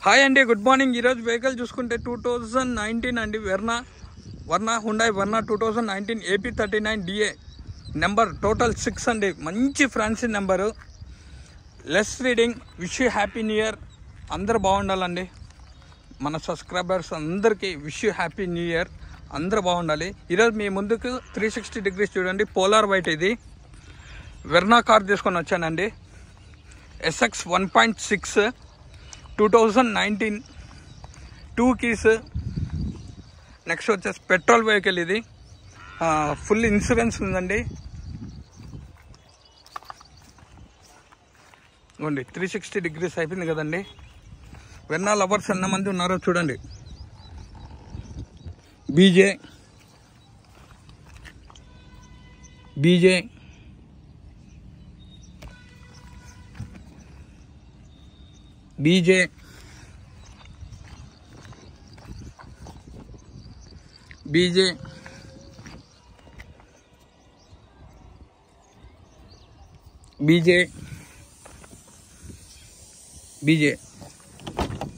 Hi అండి, good morning. ఈరోజు vehicle చూసుకుంటే 2019 అండి, Hyundai Verna 2019 AP39 DA number, total 6 అండి. మంచి fancy number, less reading. Wish you happy new year. అందరూ బాగుండాలండి. మన సబ్స్క్రైబర్స్ అందరికీ wish you happy new year. అందరూ బాగుండాలి. ఈరోజు మీ ముందుకు 360 డిగ్రీస్ చూడండి, పోలార్ వైట్. ఇది వెర్నా కార్ తీసుకొని వచ్చానండి. SX 1.6 2019 2 keys. నెక్స్ట్ వచ్చేసి పెట్రోల్ వెహికల్. ఇది ఫుల్ ఇన్సూరెన్స్ ఉందండి. ఇవ్వండి, 360 డిగ్రీస్ అయిపోయింది కదండి. వెర్నా లవర్స్ ఎంతమంది ఉన్నారో చూడండి. బీజే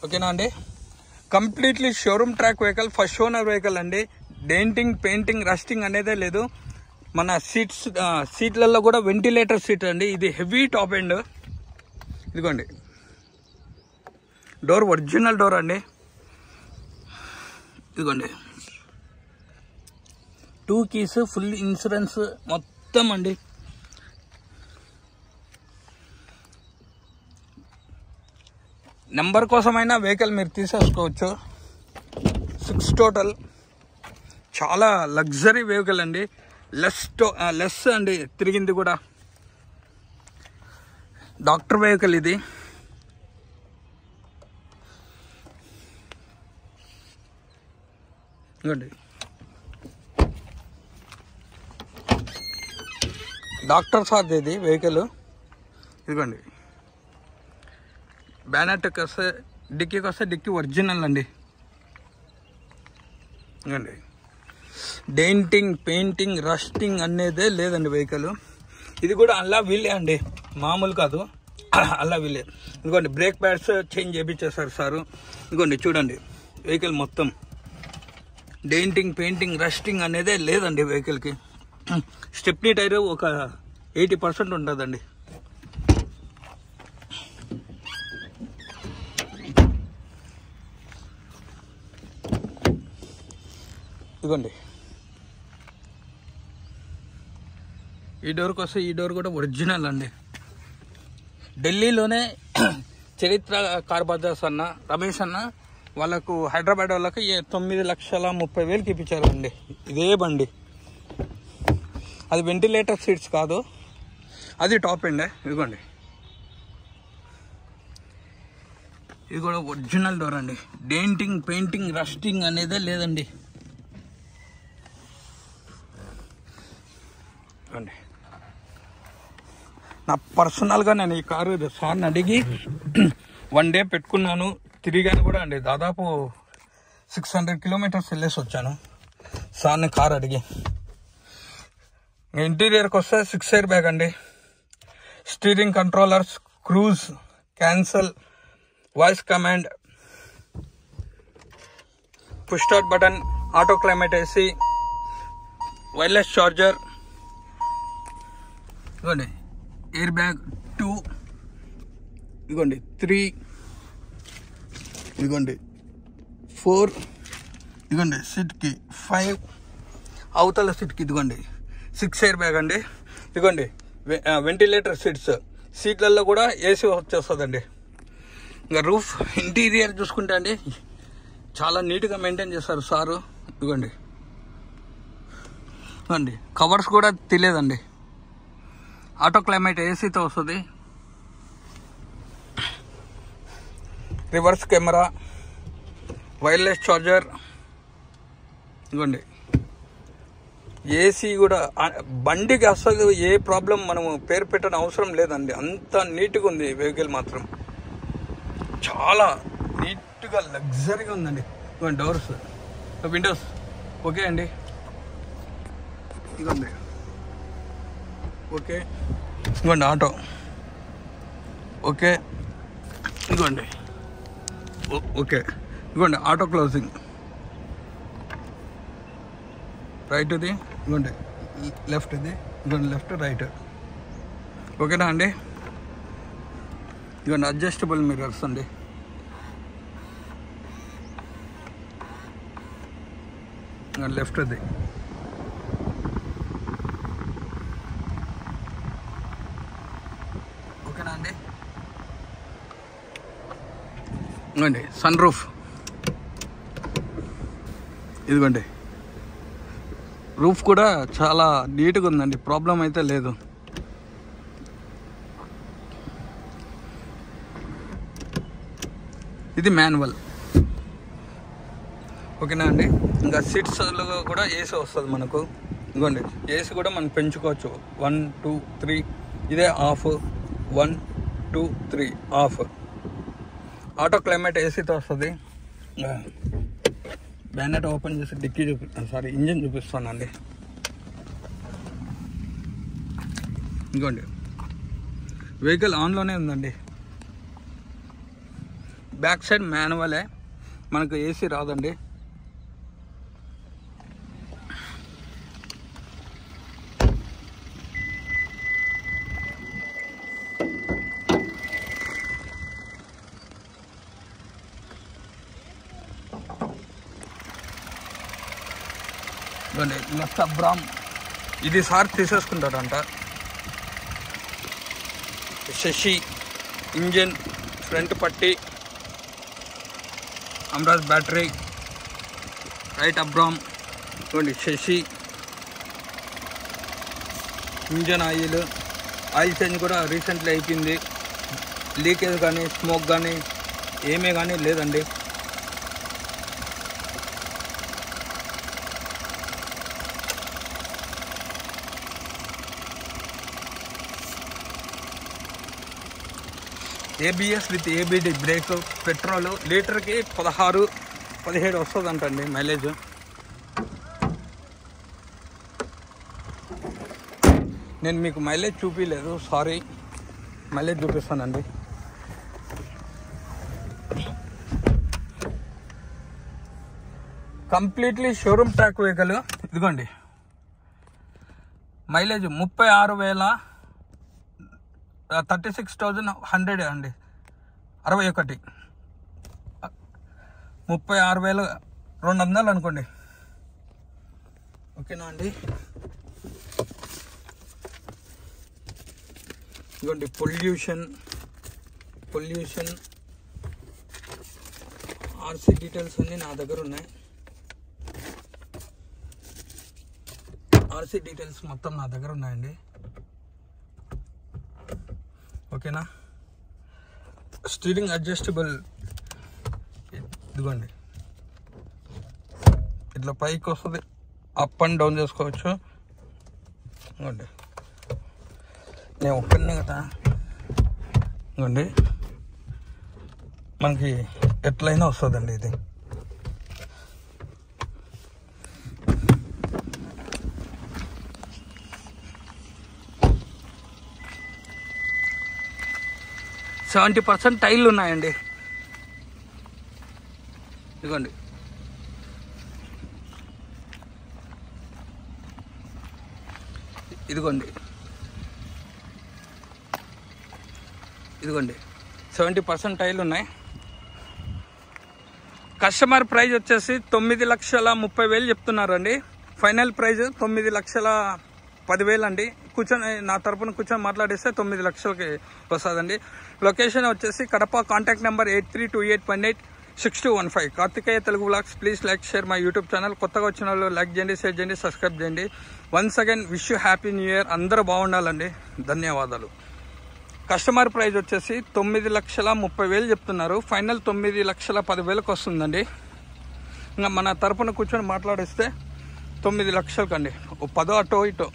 ఓకేనా అండి. Completely showroom track vehicle, first owner vehicle అండి. డెంటింగ్, పెయింటింగ్, రస్టింగ్ అనేదే లేదు. మన సీట్లలో కూడా వెంటిలేటర్ సీట్ అండి. ఇది హెవీ టాప్ ఎండ్. ఇదిగోండి, డోర్ ఒరిజినల్ డోర్ అండి. ఇదిగోండి, 2 keys, ఫుల్ ఇన్సూరెన్స్ మొత్తం అండి. నెంబర్ కోసమైనా వెహికల్ మీరు తీసేసుకోవచ్చు. 6 టోటల్. చాలా లగ్జరీ వెహికల్ అండి. లెస్ అండి తిరిగింది కూడా. డాక్టర్ వెహికల్ ఇది. ఇదిగోండి, డాక్టర్ సార్ది ఇది వెహికల్. ఇదిగోండి, బ్యానెట్కి వస్తే, డిక్కీకి వస్తే డిక్కీ ఒరిజినల్ అండి. ఇదిగోండి, డెంటింగ్, పెయింటింగ్, రస్టింగ్ అనేదే లేదండి వెహికల్. ఇది కూడా అల్లా వీలే అండి, మామూలు కాదు, అల్లా వీలే. ఇదిగోండి, బ్రేక్ ప్యాడ్స్ చేంజ్ చేయించేశారు సారు. ఇదిగోండి చూడండి, వెహికల్ మొత్తం డెంటింగ్, పెయింటింగ్, రస్టింగ్ అనేదే లేదండి వెహికల్కి. స్టెప్నీ టైర్ ఒక 80% ఉంటుందండి. ఇదిగోండి, ఈ డోర్కి వస్తే ఈ డోర్ కూడా ఒరిజినల్ అండి. ఢిల్లీలోనే చరిత్ర కార్ బజార్స్ అన్న, రమేష్ అన్న వాళ్ళకు, హైదరాబాద్ వాళ్ళకి 9,30,000 ఇప్పించారండి ఇదే బండి. అది వెంటిలేటర్ సీట్స్ కాదు, అది టాప్ ఎండ్. ఇదిగోండి, ఇది కూడా ఒరిజినల్ డోర్ అండి. డెంటింగ్, పెయింటింగ్, రస్టింగ్ అనేదే లేదండి. ఇదిగోండి, నా పర్సనల్గా నేను ఈ కారు సార్ని అడిగి 1 day పెట్టుకున్నాను, తిరిగాను కూడా అండి. దాదాపు 600 kilometers వెళ్ళేసి వచ్చాను సార్ని కార్ అడిగి. ఇంటీరియర్కి వస్తే 6 air బ్యాగ్ అండి. Steering controllers, cruise, cancel, voice command, push start button, auto climate AC, wireless charger. ఇదిగోండి, ఎయిర్ బ్యాగ్ 2, ఇదిగోండి 3, ఇదిగోండి 4, ఇదిగోండి సీట్కి 5, అవతల సీట్కి ఇదిగోండి 6 air బ్యాగ్ అండి. ఇదిగోండి వెంటిలేటర్ సీట్లలో కూడా AC వచ్చేస్తుందండి. ఇంకా రూఫ్ ఇంటీరియర్ చూసుకుంటే అండి చాలా నీట్గా మెయింటైన్ చేస్తారు సారు. ఇదిగోండి, ఇదిగోండి కవర్స్ కూడా తెలియదండి. ఆటో క్లైమేట్ ACతో వస్తుంది. Reverse camera, wireless charger. ఇదిగోండి, AC కూడా. బండికి అసలు ఏ ప్రాబ్లం మనం పేరు పెట్టని అవసరం లేదండి, అంత నీట్గా ఉంది వెహికల్ మాత్రం. చాలా నీట్గా లగ్జరీగా ఉందండి. ఇదిగోండి డోర్స్, విండోస్ ఓకే అండి. ఇదిగోండి ఓకే, ఇదిగోండి ఆటో ఓకే, ఇదిగోండి ఓకే, ఇదిగోండి ఆటో క్లోజింగ్. రైట్ ఇది, ఇదిగోండి లెఫ్ట్ ఇది, ఇదిగోండి లెఫ్ట్ రైట్. ఓకేనా అండి? ఇదిగోండి అడ్జస్టబుల్ మిర్రర్స్ అండి. లెఫ్ట్ అది. ఓకేనా అండి? ఇదిగోండి సన్ రూఫ్. ఇదిగోండి రూఫ్ కూడా చాలా నీట్గా ఉందండి, ప్రాబ్లం అయితే లేదు. ఇది మాన్యువల్. ఓకేనా అండి? ఇంకా సీట్స్లో కూడా ఏసీ వస్తుంది మనకు. ఇదిగోండి ఏసీ కూడా మనం పెంచుకోవచ్చు. 1 2 3 ఇదే ఆఫ్, 1 2 3 ఆఫ్. ఆటో క్లైమేట్ ఏసీతో వస్తుంది. బ్యానెట్ ఓపెన్ చేసి డిక్కీ ఇంజిన్ చూపిస్తానండి. ఇదిగోండి వెహికల్ ఆన్లోనే ఉందండి. బ్యాక్ సైడ్ మాన్యువలే, మనకు ఏసీ రాదండి. ఇదిగోండి లెఫ్ట్ అబ్రామ్, ఇది సార్ తీసేసుకుంటారంట. శశి ఇంజిన్, ఫ్రంట్ పట్టి, అమ్రాజ్ బ్యాటరీ, రైట్ అబ్రామ్. ఇదిగోండి శశి ఇంజన్ ఆయిల్ చేంజ్ కూడా రీసెంట్లీ అయిపోయింది. లీకేజ్ కానీ స్మోక్ కానీ ఏమీ కానీ లేదండి. ABS with ABD brake, petrol లీటర్కి 16-17 వస్తుందంటండి మైలేజ్. నేను మీకు మైలేజ్ చూపించలేదు, సారీ. మైలేజ్ చూపిస్తానండి. Completely showroom track vehicle. ఇదిగోండి మైలేజ్ 36,100 అండి. 61 36,200 అనుకోండి. ఓకేనా అండి? ఇదిగోండి పొల్యూషన్ ఆర్సీ డీటెయిల్స్ అన్నీ నా దగ్గర ఉన్నాయి. ఆర్సీ డీటెయిల్స్ మొత్తం నా దగ్గర ఉన్నాయండి. ఓకేనా? Steering adjustable. ఇదిగోండి ఇట్లా పైకి వస్తుంది, అప్ అండ్ డౌన్ చేసుకోవచ్చు. ఇదిగోండి నేను ఒక్కనే కదా. ఇదిగోండి మనకి ఎట్లయినా వస్తుందండి ఇది. 70% టైర్లు ఉన్నాయండి. ఇదిగోండి ఇదిగోండి 70% టైర్లు ఉన్నాయి. కస్టమర్ ప్రైజ్ వచ్చేసి 9,30,000 చెప్తున్నారండి. ఫైనల్ ప్రైజ్ 9,10,000 అండి. కూర్చొని నా తరపున కూర్చొని మాట్లాడిస్తే 9 లక్షలకి వస్తుందండి. లొకేషన్ వచ్చేసి Kadapa. Contact number 8328186215. Karthikeya Telugu vlogs. Please like, share my YouTube channel. కొత్తగా వచ్చిన వాళ్ళు లైక్ చేయండి, షేర్ చేయండి, సబ్స్క్రైబ్ చేయండి. Once again wish you happy new year. అందరూ బాగుండాలండి. ధన్యవాదాలు. కస్టమర్ ప్రైజ్ వచ్చేసి 9,30,000 చెప్తున్నారు. ఫైనల్ 9,10,000కి వస్తుందండి. ఇంకా మన తరపున కూర్చొని మాట్లాడిస్తే 9 లక్షలకండి. 10 అటో ఇటో.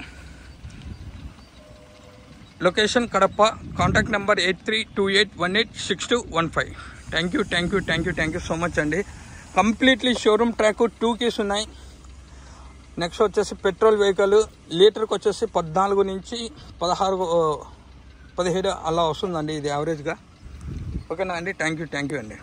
Location Kadapa. Contact number 8328186215. Thank you so much అండి. కంప్లీట్లీ షోరూమ్ ట్రాక్, 2 keys ఉన్నాయి. నెక్స్ట్ వచ్చేసి పెట్రోల్ వెహికల్. లీటర్కి వచ్చేసి 14 నుంచి 16-17 అలా వస్తుందండి ఇది యావరేజ్గా. ఓకేనా అండి? థ్యాంక్ యూ అండి.